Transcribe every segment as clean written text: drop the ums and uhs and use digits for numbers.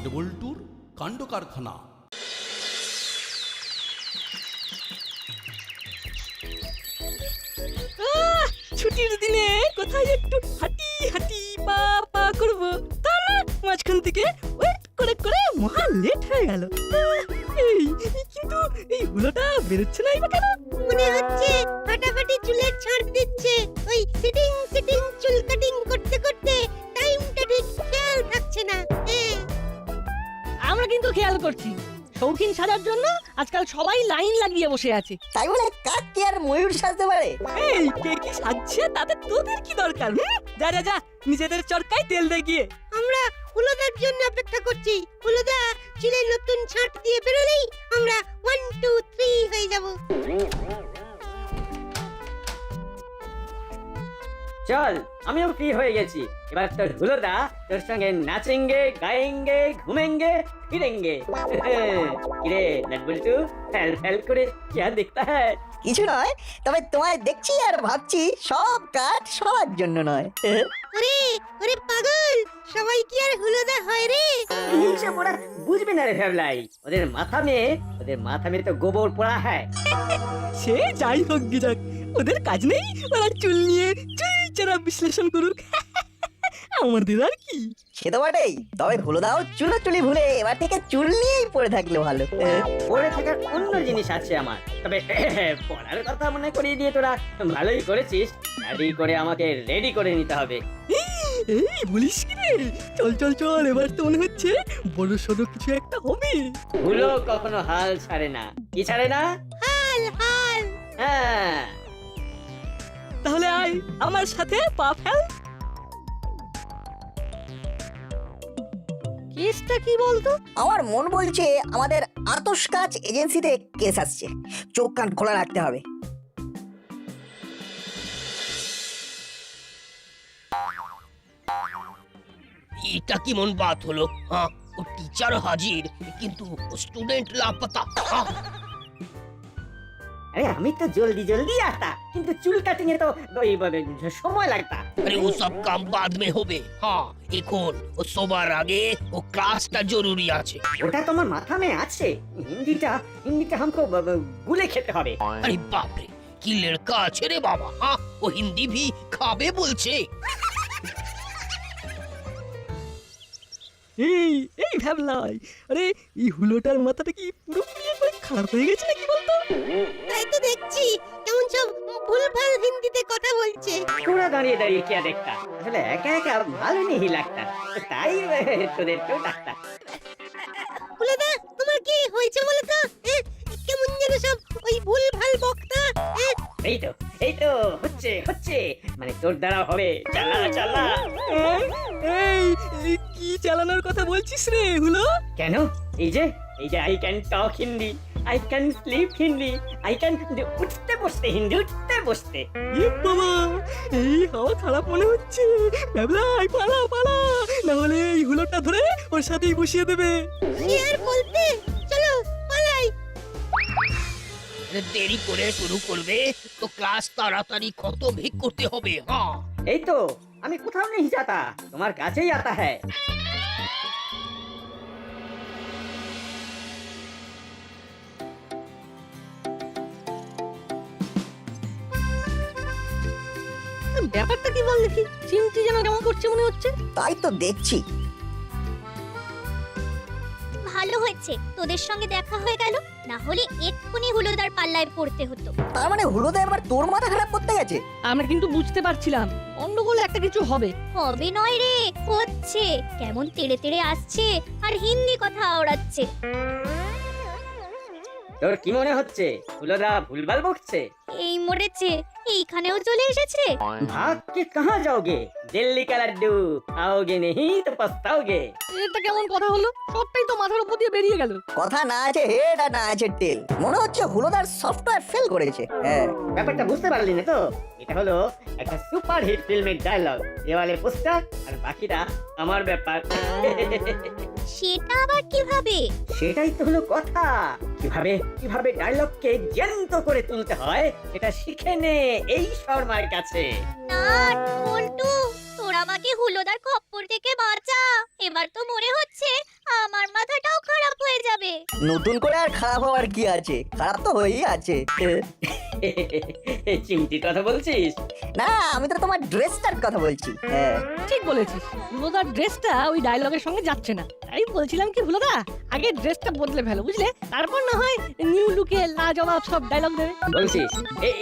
নাটবল্টুর কাণ্ড কারখানা। ছুটির দিনে কোথায় একটু হাঁটি হাঁটি পা পা করবো, তা না মাঝখান থেকে ওয়েট করে করে মহা লেট হয়ে গেল। এই কিন্তু এই হুলোটা বেরোচ্ছে না এবার কেন? মনে হচ্ছে ফাটাফাটি চুলের ছাড় দিচ্ছে। ওই সিটিং সিটিং চুল কাটিং করতে করতে টাইমটা ঠিক খেয়াল থাকছে না। আমরা কিন্তু খেয়াল করছি, শৌখিন সাজার জন্য আজকাল সবাই লাইন লাগিয়ে বসে আছে। তাই বলে কাক কি আর ময়ূর সাজতে পারে? এই কে কি সাজছে তাতে তোদের কি দরকার? যা যা যা, নিজেদের চরকায় তেল দে গিয়ে। আমরা হুলোদার জন্য অপেক্ষা করছি। হুলোদা চুলে নতুন ছাট দিয়ে বেরোলেই আমরা 1 2 3 হয়ে যাব। চল, আমিও ফ্রি হয়ে গেছি। এবার তোর হুলোদা তোর সঙ্গে নাচেঙ্গে, গায়েঙ্গে, ঘুমেঙ্গে, ফিরেঙ্গে। কিরে নাটবল্টু, ফ্যাল ফ্যাল করে क्या देखता है? কিছু নয়, তবে তোমায় দেখছি আর ভাবছি সব কাজ সবার জন্য নয়। ওরে ওরে পাগল, সবাই কি আর হুলোদা হয় রে? হিংসা পড়া বুঝবে না রে ভ্যাবলাই। ওদের মাথা মে তো গোবর পড়া হয়। সে যাই হোক গিজাক, ওদের কাজ নেই, ওরা চুল নিয়ে চুলচেরা বিশ্লেষণ করুক। আমাদের আর কি? সে তো বটেই, তবে হুলোদাও চুলোচুলি ভুলে এবার থেকে চুল নিয়েই পড়ে থাকলে ভালো। পড়ে থাকার অন্য জিনিস আছে আমার, তবে পড়ার কথা মনে করিয়ে দিয়ে তোরা ভালোই করেছিস। রেডি করে আমাকে রেডি করে নিতে হবে। এই বলিস কি রে? চল চল চল, এবার তো মনে হচ্ছে বড় সড়ো কিছু একটা হবে। ভুলো কখনো হাল ছাড়ে না। কি ছাড়ে না? হাল হাল। হ্যাঁ, তাহলে আয় আমার সাথে পা ফেল। কেসটা কি বলতো? আমার মন বলছে আমাদের আতশ কাজ এজেন্সিতে কেস আসছে, চোখ কান খোলা রাখতে হবে। এটা কেমন বাত হলো? হ্যাঁ, ও টিচার হাজির কিন্তু স্টুডেন্ট লাপতা। আরে আমি তো জলদি জলদি आता, কিন্তু চুল কাটিং এ তো সময় লাগতা। আরে ও সব কাম বাদ মে হবে। হ্যাঁ, এখন ও সবার আগে ও ক্লাসটা জরুরি আছে। ওটা তোমার মাথা মে আছে। হিন্দিটা हमको গুলে খেতে হবে। আরে বাপরে, কি লড়কা আছে রে বাবা। হ্যাঁ, ও হিন্দি ভি খাবে বলছে। এই এই ভাবলাই, আরে এই হুলোটার মাথাটা কি পুরোপুরি একবার খারাপ হয়ে গেছে নাকি বলতো? তাই তো দেখছি কেমন সব ভুলভাল হিন্দিতে কথা বলছে। তোরা দাঁড়িয়ে দাঁড়িয়ে क्या देखता? আসলে একা একা ভালো नहीं लगता, তাই তোদেরকেও ডাকতা। হুলোদা, তোমার কি হয়েছে বলো তো? কেমন যেন সব ওই ভুলভাল বক্তা। এই তো হচ্ছে হচ্ছে, মানে তোর দ্বারা হবে। চালা চালা। এই এই কি চালানোর কথা বলছিস রে হুলো? কেন? এই যে I can talk Hindi, I can slip Hindi, I can উঠতে বসতে হিন্দি, উঠতে বসতে। এ বাবা, এই হাওয়া খারাপ মনে হচ্ছে। ভাবলাই পালা পালা, না হলে এই হুলোটা ধরে ওর সাথেই বসিয়ে দেবে। কি আর বলতে, চলো পালাই। দেরি করে শুরু করবে তো ক্লাস তাড়াতাড়ি খতম করতে হবে। হ্যাঁ, এই তো আমি কোথাও नहीं जाता, তোমার কাছেই आता है। ব্যাপারটা কি বল দেখি, চিমটি যেন কেমন করছে মনে হচ্ছে। তাই তো দেখছি। ভালো হয়েছে তোদের সঙ্গে দেখা হয়ে গেল, না হলে এক্ষুনি হুলোদার পাল্লায় পড়তে হতো। তার মানে হুলোদা এবার তোর মাথা খারাপ করতে গেছে? আমরা কিন্তু বুঝতে পারছিলাম অন্যগুলো একটা কিছু হবে। হবে নয় রে, হচ্ছে। কেমন তেড়ে তেড়ে আসছে আর হিন্দি কথা আওড়াচ্ছে। তোর কি মনে হচ্ছে হুলোদা ভুলভাল বকছে? এই মরেছে, এইখানেও চলে এসেছে। भाग के कहाँ जाओगे? दिल्ली का लड्डू, आओगे नहीं तो पछताओगे। এটা কেমন কথা হলো? সবটাই তো মাথার উপর দিয়ে বেরিয়ে গেল। কথা না আছে হেড আর না আছে টেল। মনে হচ্ছে হুলোদার সফটওয়্যার ফেল করেছে। হ্যাঁ, ব্যাপারটা বুঝতে পারলি না তো? এটা হলো একটা সুপার হিট ফিল্মের ডায়লগ, দেওয়ালে পোস্টার আর বাকিটা আমার ব্যাপার। সেটা আবার কিভাবে? সেটাই তো হলো কথা। কিভাবে ডায়লগকে জ্যান্ত করে তুলতে হয় এটা শিখে নে এই শর্মার কাছে। নাট বল্টু, তোরা আমাকে হুলোদার খপ্পর থেকে বাঁচা। এবার তো মনে হচ্ছে আমার মাথাটাও খারাপ হয়ে যাবে। নতুন করে আর খারাপ হওয়ার কি আছে, খারাপ তো হয়েই আছে। চিমটির কথা বলছিস? না, আমি তো তোমার ড্রেসটার কথা বলছি। হ্যাঁ, ঠিক বলেছিস, হুলোদার ড্রেসটা ওই ডায়লগের সঙ্গে যাচ্ছে না। তাই বলছিলাম কি হুলোদা, আগে ড্রেসটা বদলে ফেলো বুঝলে, তারপর না হয় নিউ লুকে লাজবাব সব ডায়লগ দেবে। বলছিস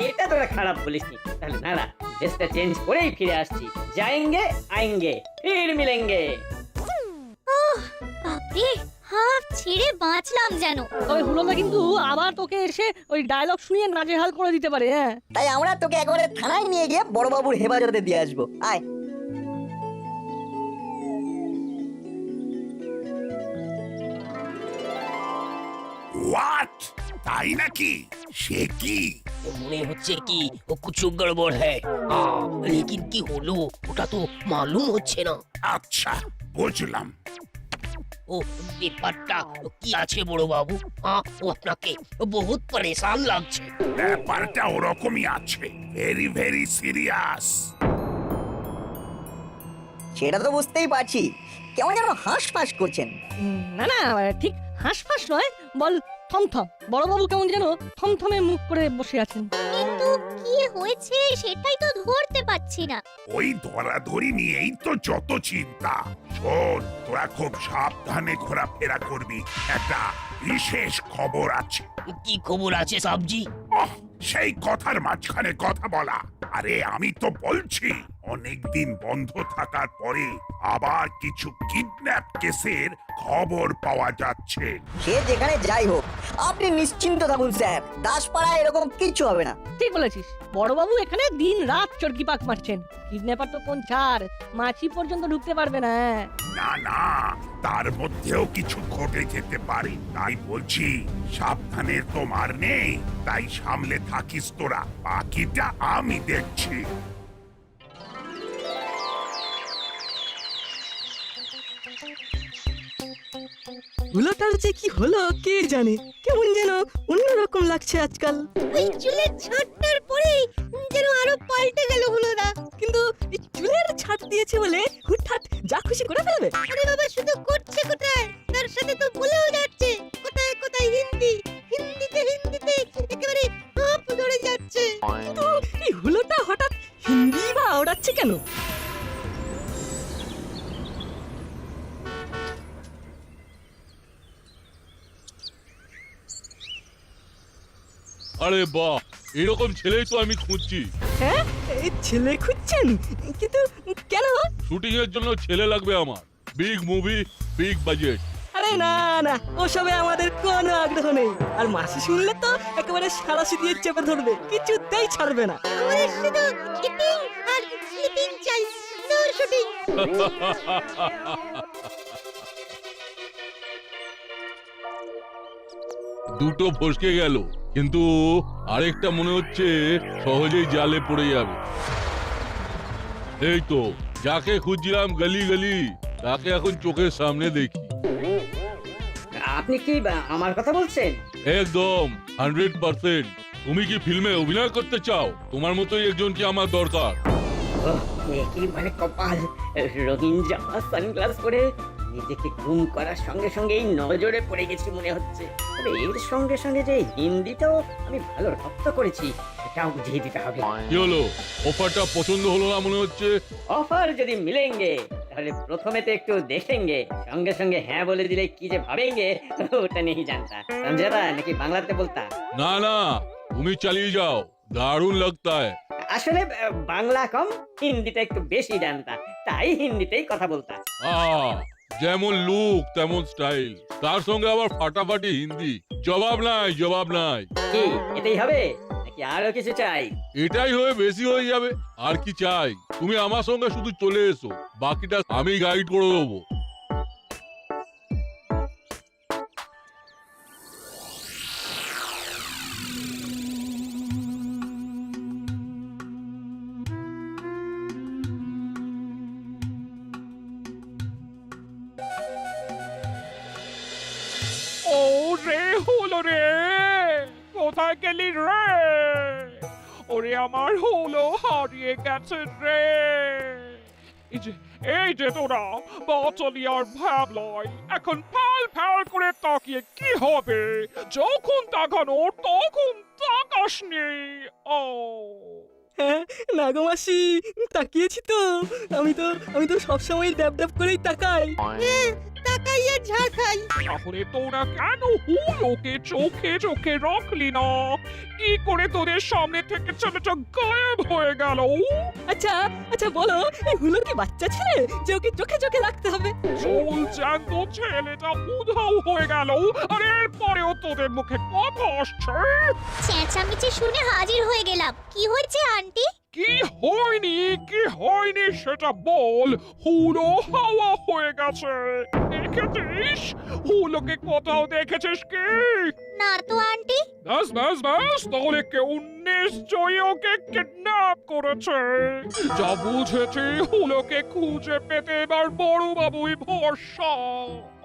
এটা তোরা খারাপ বলিসনি? তাহলে না ড্রেসটা চেঞ্জ করেই ফিরে আসছি। যায়েঙ্গে আয়েঙ্গে ফির মিলেঙ্গে। বাপরে, হাফ ছেড়ে বাঁচলাম যেন। তবে হুলোদা কিন্তু আবার তোকে এসে ওই ডায়লগ শুনিয়ে নাজেহাল করে দিতে পারে। হ্যাঁ, তাই আমরা তোকে একবারে থানায় নিয়ে গিয়ে বড়বাবুর হেফাজতে দিয়ে আসবো। আয়। হোয়াট, তাই নাকি? সে কি? মনে হচ্ছে কি ও কিছু গড়বড় হ্যাঁ। লেকিন কি হলো ওটা তো মালুম হচ্ছে না। আচ্ছা, বুঝলাম। ও ব্যাপারটা কি আছে বড় বাবু? ও আপনাকে বহুত পরেশান লাগছে। ব্যাপারটা ওরকমই আছে, ভেরি ভেরি সিরিয়াস। সেটা তো বুঝতেই পারছি, কেমন যেন হাঁসফাঁস করছেন। না না, ঠিক হাঁসফাঁস নয়, বল থমথম। বড়বাবু কেমন যেন থমথমে মুখ করে বসে আছেন। কিন্তু কি হয়েছে সেটাই তো ধরতে পারছি না। ওই ধরাধরি নিয়েই তো যত চিন্তা। শোন, তোরা খুব সাবধানে ঘোরাফেরা করবি। একটা বিশেষ খবর আছে। কি খবর আছে সাবজি? সেই কথার মাঝখানে কথা বলা। আরে আমি তো বলছি, অনেকদিন বন্ধ থাকার পরে আবার কিছু কিডন্যাপ কেসের খবর পাওয়া যাচ্ছে। সে যেখানে যাই হোক, আপনি নিশ্চিন্ত থাকুন স্যার, দাসপাড়ায় এরকম কিচ্ছু হবে না। ঠিক বলেছিস, বড়বাবু এখানে দিন রাত চরকি পাক মারছেন। কিডন্যাপার তো কোন ছাড়, মাছি পর্যন্ত ঢুকতে পারবে না। না না, তার মধ্যেও কিছু ঘটে যেতে পারে। তাই বলছি, সাবধানের তো মার নেই, তাই সামলে থাকিস তোরা। বাকিটা আমি দেখছি। হুলোটার যে কি হলো কে জানে, কেমন যেন অন্যরকম লাগছে আজকাল। ওই চুলের ছাঁটটার পরে যেন আরো পাল্টে গেল হুলোদা। কিন্তু এই চুলের ছাট দিয়েছে বলে হুটহাট যা খুশি করে ফেলবে। আরে বাবা, শুধু করছে কোথায়, তার সাথে তো বলেও যাচ্ছে কোথায় কোথায় হিন্দি। হিন্দিতে একেবারে হাঁপ ধরে যাচ্ছে। কিন্তু এই হুলোটা হঠাৎ হিন্দি বা ওড়াচ্ছে কেন? আরে বাহ, এরকম ছেলেই তো আমি খুঁজছি। হ্যাঁ, এই ছেলে খুঁজছেন? কিন্তু কেন? শুটিং এর জন্য ছেলে লাগবে আমার। Big movie, big budget. আরে না না, ওসবে আমাদের কোনো আগ্রহ নেই। আর মাসি শুনলে তো একেবারে সারাশি দিয়ে চেপে ধরবে, কিছুতেই ছাড়বে না। আমাদের শুধু ইটিং আর স্লিপিং চাই, নো শুটিং। দুটো ফসকে গেল, কিন্তু আরেকটা মনে হচ্ছে সহজেই জালে পড়ে যাবে। এই তো, যাকে খুঁজছিলাম গলি গলি, তাকে এখন চোখের সামনে দেখি। আপনি কি আমার কথা বলছেন? একদম 100%। তুমি কি ফিল্মে অভিনয় করতে চাও? তোমার মতোই একজনকে আমার দরকার। কি মানে কপাল, রঙিন জামা, সানগ্লাস পরে নিজেকে গুম করার সঙ্গে সঙ্গে এই নজরে পড়ে গেছি মনে হচ্ছে। তবে এর সঙ্গে সঙ্গে যে হিন্দিটাও আমি ভালো রপ্ত করেছি, এটাও বুঝিয়ে দিতে হবে। কি হলো, অফারটা পছন্দ হলো না মনে হচ্ছে? অফার যদি মিলেঙ্গে তাহলে প্রথমে তো একটু দেখেঙ্গে, সঙ্গে সঙ্গে হ্যাঁ বলে দিলে কি যে ভাবেঙ্গে ওটা নেই জানতা। সমঝা নাকি বাংলাতে বলতা? না না, তুমি চালিয়ে যাও, দারুণ লাগতা है। আসলে বাংলা কম, হিন্দিটা একটু বেশি জানতা, তাই হিন্দিতেই কথা বলতা। যেমন লুক তেমন স্টাইল, তার সঙ্গে আবার ফাটাফাটি হিন্দি। জবাব নাই, জবাব নাই। কি এটাই হবে নাকি আরো কিছু চাই? এটাই হয়ে বেশি হয়ে যাবে, আর কি চাই? তুমি আমার সঙ্গে শুধু চলে এসো, বাকিটা আমি গাইড করে দেবো। ওরে হলো রে, কোথায় গেলি রে? ওরে আমার হলো হারিয়ে গেছে রে। এই যে তোরা বাচালি আর ভাবলয় এখন ফাল ফাল করে তাকিয়ে কি হবে? যখন তাকানো তখন তাকাসনি। ও হ্যাঁ নাগমাসি তাকিয়েছি তো। আমি তো সবসময় ড্যাব ড্যাব করেই তাকাই। তাকাইয়া ঝাড় খাই। তাহলে তোরা কেন হুলোকে চোখে চোখে রাখলি না? কি করে তোদের সামনে থেকে ছেলেটা গায়েব হয়ে গেল? আচ্ছা বলো, এই হুলো কি বাচ্চা ছেলে যে ওকে চোখে চোখে রাখতে হবে? চুল জ্যান্ত ছেলেটা উধাও হয়ে গেল, আর এরপরেও তোদের মুখে কথা আসছে? চেঁচামেচি শুনে হাজির হয়ে গেলাম। কি হয়েছে আন্টি? কি হয়নি সেটা বল। হুলো হাওয়া হয়ে গেছে। দেখেছিস? হুলোকে কোথাও দেখেছিস কি? না তো আন্টি। ব্যাস তাহলে কেউ নিশ্চয়ই ওকে কিডন্যাপ করেছে। যা বুঝেছি হুলোকে খুঁজে পেতে এবার বড় বাবুই ভরসা।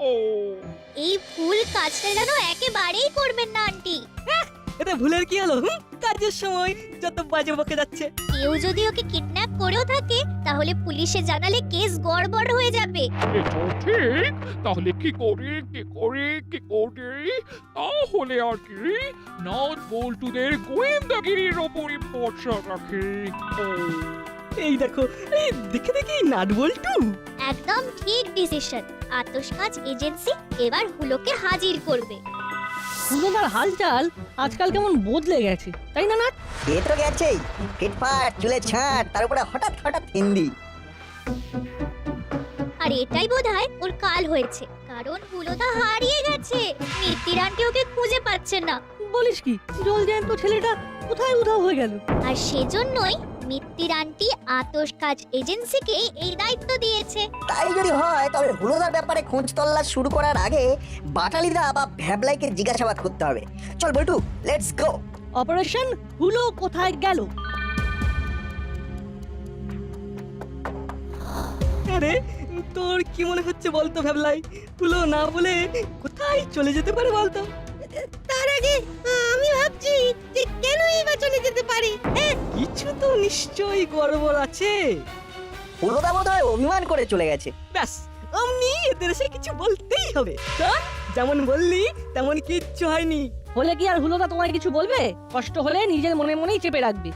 ও এই ভুল কাজটা যেন একেবারেই করবেন না আন্টি। এটা ভুলের কি হলো? কাজের সময় যত বাজে বকে যাচ্ছে। কেউ যদি ওকে কিডন্যাপ করেও থাকে তাহলে পুলিশে জানালে কেস গড়বড় হয়ে যাবে। এটা ঠিক। তাহলে কি করি? তাহলে আর কি, নাট বল্টুদের গোয়েন্দাগিরির ওপরই ভরসা রাখি। ও এই দেখো, এই দেখে নাট বল্টু। একদম ঠিক ডিসিশন। আতশবাজ এজেন্সি এবার হুলোকে হাজির করবে। হুলোদার হালচাল আজকাল কেমন বদলে গেছে, তাই না নাট? এ তো গেছেই, ফিটফাট চুলে ছাট, তার উপরে হঠাৎ হিন্দি। আর এটাই বোধহয় ওর কাল হয়েছে, কারণ হুলোদা হারিয়ে গেছে। মিত্তির আন্টি ওকে খুঁজে পাচ্ছে না। বলিস কি, জল জ্যান্ত ছেলেটা কোথায় উধাও হয়ে গেল? আর সেজন্যই মিত্তির আন্টি আতশবাজ এজেন্সিকে এই দায়িত্ব দিয়েছে। তাই যদি হয় তবে হুলোদার ব্যাপারে খোঁজ তল্লাশ শুরু করার আগে বাটালিদা বা ভ্যাবলাইকে জিজ্ঞাসাবাদ করতে হবে। চল বল্টু, লেটস গো। অপারেশন হুলো কোথায় গেল? আরে তোর কি মনে হচ্ছে বলতো ভ্যাবলাই? হুলো না বলে কোথায় চলে যেতে পারে বলতো? তার আগে আমি ভাবছি যে কেনই বা চলে যেতে পারে। কিছু তো নিশ্চয়ই গড়বড় আছে। হুলোদা বোধহয় অভিমান করে চলে গেছে। ব্যাস, অমনি এদের এসে কিছু বলতেই হবে। চল, যেমন বললি তেমন কিচ্ছু হয়নি। হলে কি আর হুলোদা তোমায় কিছু বলবে? কষ্ট হলে নিজের মনেই চেপে রাখবে।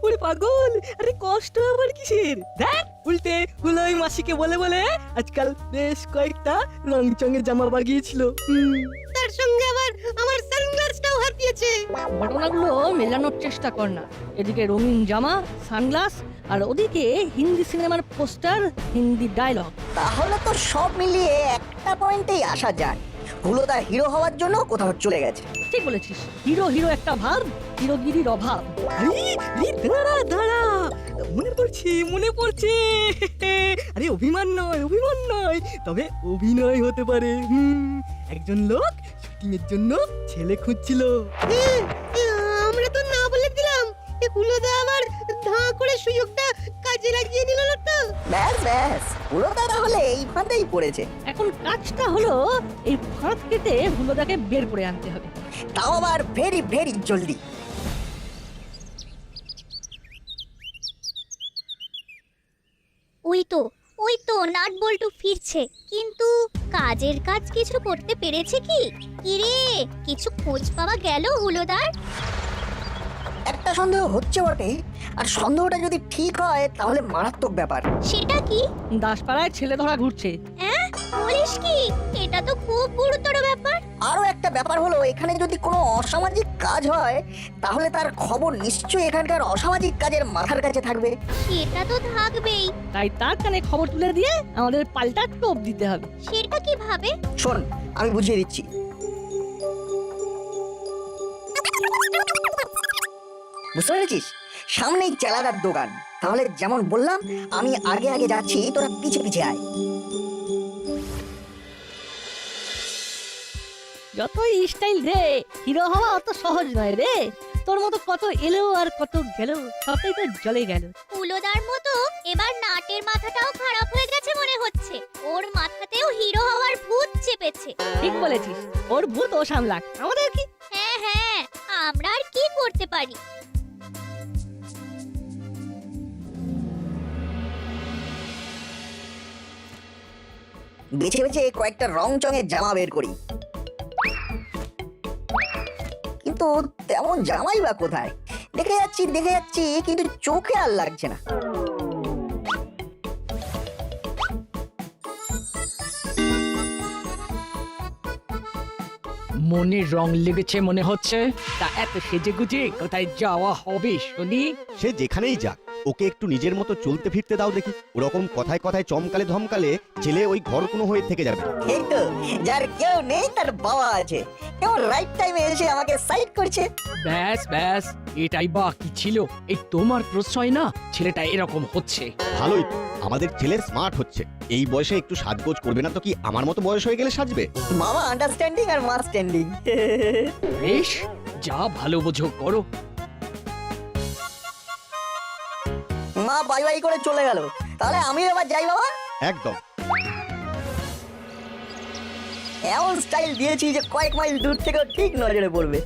ওরে পাগল, আরে কষ্ট আবার কিসের? দেখ, উল্টে হুলোই মাসিকে বলে আজকাল বেশ কয়েকটা রং চঙের জামা বাগিয়েছিল। তার সঙ্গে আবার আমার সানগ্লাসটাও হাতিয়েছে। ঘটনাগুলো মেলানোর চেষ্টা কর না। এদিকে রঙিন জামা, সানগ্লাস, আর ওদিকে হিন্দি সিনেমার পোস্টার, হিন্দি ডায়লগ। তাহলে তো সব মিলিয়ে একটা পয়েন্টেই আসা যায়, হুলোদা হিরো হওয়ার জন্য কোথাও চলে গেছে। ঠিক বলেছিস, হিরো একটা ভাব, হিরোগিরির অভাব। দাঁড়া, মনে পড়ছে। আরে অভিমান নয়, তবে অভিনয় হতে পারে। একজন লোক শুটিং এর জন্য ছেলে খুঁজছিল। আমরা তো না বলে দিলাম, হুলোদা আবার ধা করে সুযোগটা কাজে লাগিয়ে নিল না তো। ব্যাস, হুলোদা তাহলে এই ফাঁদেই পড়েছে। এখন কাজটা হলো এই ফাঁদ কেটে হুলোদাকে বের করে আনতে হবে। তাও আবার ভেরি জলদি। ওই তো নাট বল্টু ফিরছে, কিন্তু কাজের কাজ কিছু করতে পেরেছে কি? কিরে, কিছু খোঁজ পাওয়া গেল হুলোদার? একটা সন্দেহ হচ্ছে বটে, আর সন্দেহটা যদি ঠিক হয় তাহলে মারাত্মক ব্যাপার। সেটা কি? দাসপাড়ায় ছেলে ধরা ঘুরছে। বলিস কি? এটা তো খুব গুরুতর ব্যাপার। আরো একটা ব্যাপার হলো, এখানে যদি কোনো অসামাজিক কাজ হয় তাহলে তার খবর নিশ্চয়ই এখানকার অসামাজিক কাজের মাথার কাছে থাকবে। সেটা তো থাকবেই। তাই তার কানে খবর তুলে দিয়ে আমাদের পাল্টা টোপ দিতে হবে। সেটা কিভাবে? শোন, আমি বুঝিয়ে দিচ্ছি। বুঝতে পেরেছিস? সামনেই চালাদার দোকান। তাহলে যেমন বললাম, আমি আগে যাচ্ছি, তোরা পিছে আয়। যতই স্টাইল রে, হিরো হওয়া অত সহজ নয় রে। তোর মতো কত এলো আর কত গেল, সবটাই তো জলে গেল। হুলোদার মতো এবার নাটের মাথাটাও খারাপ হয়ে গেছে মনে হচ্ছে। ওর মাথাতেও হিরো হওয়ার ভূত চেপেছে। ঠিক বলেছিস, ওর ভূত ও সামলাক, আমাদের কি? হ্যাঁ, আমরা আর কি করতে পারি? বেছে বেছে কয়েকটা রং চঙের জামা বের করি, কিন্তু তেমন জামাই বা কোথায়? দেখে যাচ্ছি কিন্তু চোখে আর লাগছে না। মনে রং লেগেছে মনে হচ্ছে। তা এত সেজে গুজে কোথায় যাওয়া হবে শুনি? সে যেখানেই যাক, ওকে একটু নিজের মতো চলতে ফিরতে দাও দেখি। ওরকম কথায় কথায় চমকালে ধমকালে ছেলে ওই ঘর কোনো হয়ে থেকে যাবে। এই তো, যার কেউ নেই তার বাবা আছে, কেউ রাইট টাইমে এসে আমাকে সাইড করছে। ব্যাস ব্যাস, এটাই বাকি ছিল। এই তোমার প্রশ্রয় না ছেলেটা এরকম হচ্ছে। ভালোই তো, আমাদের ছেলে স্মার্ট হচ্ছে। এই বয়সে একটু সাজগোজ করবে না তো কি আমার মতো বয়স হয়ে গেলে সাজবে? মামা আন্ডারস্ট্যান্ডিং আর মা স্ট্যান্ডিং। বেশ, যা ভালো বোঝো করো। মা বাই বাই করে চলে গেল, তাহলে আমি এবার যাই বাবা। একদম। এমন স্টাইল দিয়েছি যে কয়েক মাইল দূর থেকেও ঠিক নজরে পড়বে।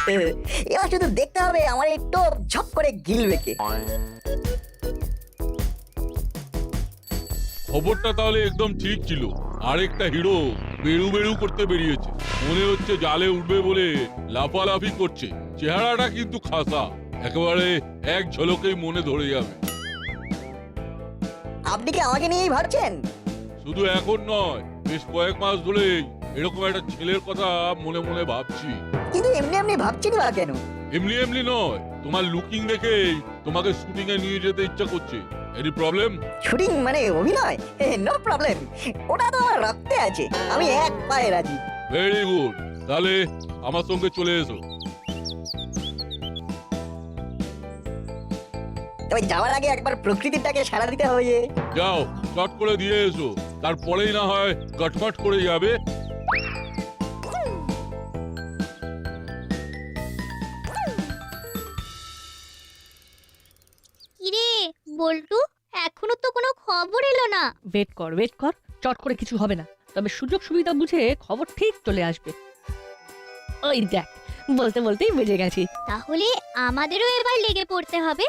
এবার শুধু দেখতে হবে আমার এই টোপ ঝপ করে গিলবে কে। খবরটা তাহলে একদম ঠিক ছিল। আরেকটা হিরো বেরু বেরু করতে বেরিয়েছে, মনে হচ্ছে জালে উঠবে বলে লাফালাফি করছে। চেহারাটা কিন্তু খাসা, একেবারে এক ঝলকেই মনে ধরে যাবে। আপনি কি আমাকে নিয়েই ভাবছেন? শুধু এখন নয়, বেশ কয়েক মাস ধরেই এরকম একটা ছেলের কথা মনে মনে ভাবছি। কিন্তু এমনি এমনি ভাবছেন না কেন? এমনি এমনি নয়, তোমার লুকিং দেখেই তোমাকে শুটিং এ নিয়ে যেতে ইচ্ছা করছে। Any problem? শুটিং মানে অভিনয়? নো প্রবলেম, ওটা তো আমার রক্তে আছে, আমি এক পায়ে রাজি। ভেরি গুড, তাহলে আমার সঙ্গে চলে এসো। তবে যাওয়ার আগে একবার প্রকৃতিটাকে সাড়া দিতে হবে যে। যাও, চট করে দিয়ে এসো, তারপরেই না হয় গটমট করে যাবে। কিরে বল্টু, এখনো তো কোনো খবর এলো না। ওয়েট কর, চট করে কিছু হবে না, তবে সুযোগ সুবিধা বুঝে খবর ঠিক চলে আসবে। ওই দেখ, বলতে বলতেই বুঝে গেছি। তাহলে আমাদেরও এবার লেগে পড়তে হবে।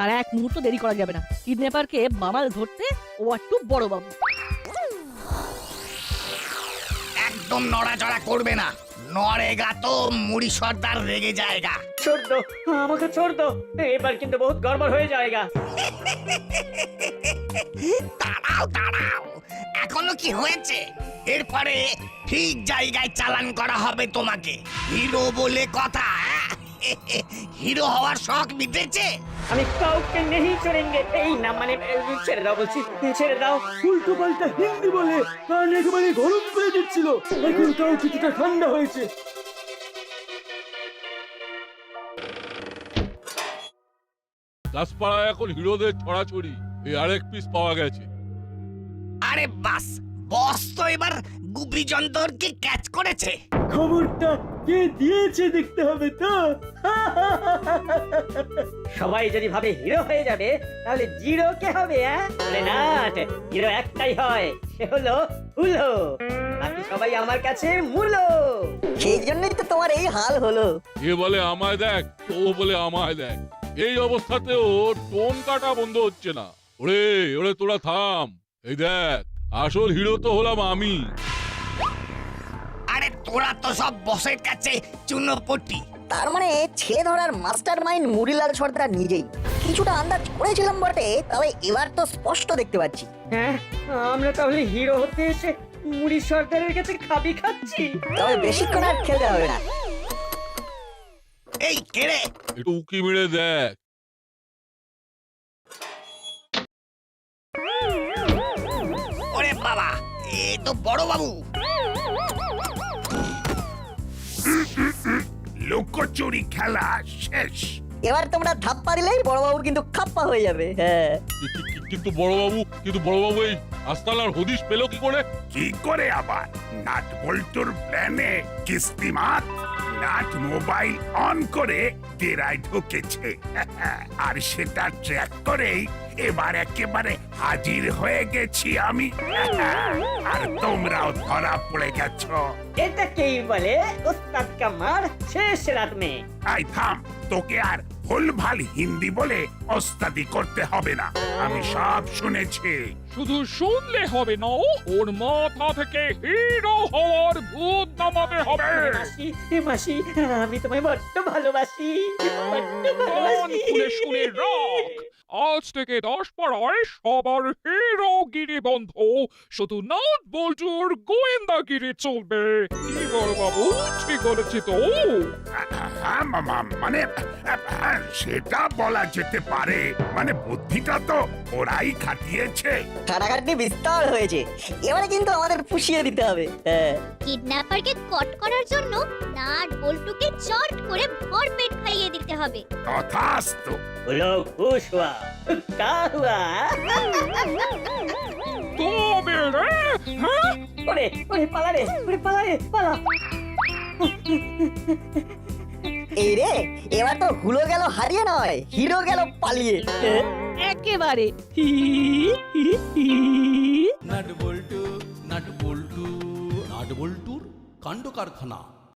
আর এক মুহূর্ত দেরি করা যাবে না। কিডন্যাপারকে বামাল ধরতে ও একটু বড় বাবু। একদম নড়াচড়া করবে না, নড়েগা তো মুড়ি সর্দার রেগে যায়গা। छोड़ दो, আমাকে छोड़ दो, এবার কিন্তু বহুত গড়বড় হয়ে যায়গা। দাঁড়াও, এখনো কি হয়েছে? এরপরে ঠিক জায়গায় চালান করা হবে তোমাকে। হিরো বলে কথা, হিরো হওয়ার শখ মিটেছে? আমি কাউকে নেই छोड़ेंगे। এই না মানে ছেড়ে দাও বলছি, ছেড়ে দাও। উল্টো পাল্টা হিন্দি বলে কান একেবারে গরম করে দিচ্ছিল, এখন তাও কিছুটা ঠান্ডা হয়েছে। দাসপাড়ায় এখন হিরোদের ছড়াছড়ি। এই আরেক পিস পাওয়া গেছে। আরে বাস, বস তো এবার গুপি যন্তরকে ক্যাচ করেছে। খবরটা কে দিয়েছে দেখতে হবে তো। সবাই যদি ভাবে হিরো হয়ে যাবে, তাহলে জিরো কে হবে? না, হিরো একটাই হয়, সে হলো হুলো। বাকি সবাই আমার কাছে মূলো। সেই জন্যই তো তোমার এই হাল হলো। এ বলে আমায় দেখ, ও বলে আমায় দেখ। এই অবস্থাতেও টোন কাটা বন্ধ হচ্ছে না। ওরে ওরে, তোরা থাম। এই দেখ, আসল হিরো তো হলাম আমি। আরে তোরা তো সব বসের কাছে চুনোপটি। তার মানে ছেলে ধরার মাস্টার মাইন্ড মুড়িলাল সর্দার নিজেই। কিছুটা আন্দাজ করেছিলাম বটে, তবে এবার তো স্পষ্ট দেখতে পাচ্ছি। হ্যাঁ, আমরা তাহলে হিরো হতে এসে মুড়ি সর্দারের কাছে খাবি খাচ্ছি। তবে বেশিক্ষণ আর খেলতে হবে না। এই কেড়ে, একটু উকি মেরে দেখ। ওরে বাবা, এ তো বড় বাবু। লুকোচুরি খেলা শেষ। এবার তোমরা ধাপ্পা দিলেই বড়বাবুর কিন্তু খাপ্পা হয়ে যাবে। হ্যাঁ, কিন্তু বড়বাবু এই আস্তানার হদিশ পেল কি করে? কি করে আবার? নাট বল্টুর প্ল্যানে কিস্তিমাত নাট মোবাইল অন করে ডেরায় ঢুকেছে, আর সেটা ট্র্যাক করেই এবার একেবারে হাজির হয়ে গেছি আমি। আর তোমরাও ধরা পড়ে গেছো। এটাকেই বলে উস্তাদ কা মার শেষ রাত মে। আই থাম, তোকে আর ভুলভাল হিন্দি বলে ওস্তাদি করতে হবে না, আমি সব শুনেছি। শুধু শুনলে হবে না, ওর মাথা থেকে হিরো হওয়ার ভূত নামাতে হবে। মাসি মাসি, আমি তোমায় বড্ড ভালোবাসি, বড্ড কান ভালোবাসি। খুলে শুনে রাখ, আজ থেকে 10 পাড়ায় সবার হিরোগিরি বন্ধ, শুধু নাট বল্টুর গোয়েন্দাগিরি চলবে। কি বড় বাবু, ঠিক বলেছি তো? হ্যাঁ মামা, মানে হ্যাঁ, সেটা বলা যেতে পারে, মানে বুদ্ধিটা তো ওরাই খাটিয়েছে। খাটাখাটনি বিস্তার হয়েছে, এবারে কিন্তু আমাদের পুষিয়ে দিতে হবে। হ্যাঁ, কিডন্যাপারকে কট করার জন্য নাট বল্টুকে চট করে ভরপেট খাইয়ে দিতে হবে। তথাস্তু। হলো খুশ হুয়া, কা হুয়া। তবে রে, হ্যাঁ? ওরে ওরে পালা রে, ওরে পালা রে, পালা। এই রে, এবার তো হুলো গেল হারিয়ে নয়, হিরো গেল পালিয়ে। একেবারে নাট বল্টু নাট বল্টু নাট বল্টুর কাণ্ড কারখানা।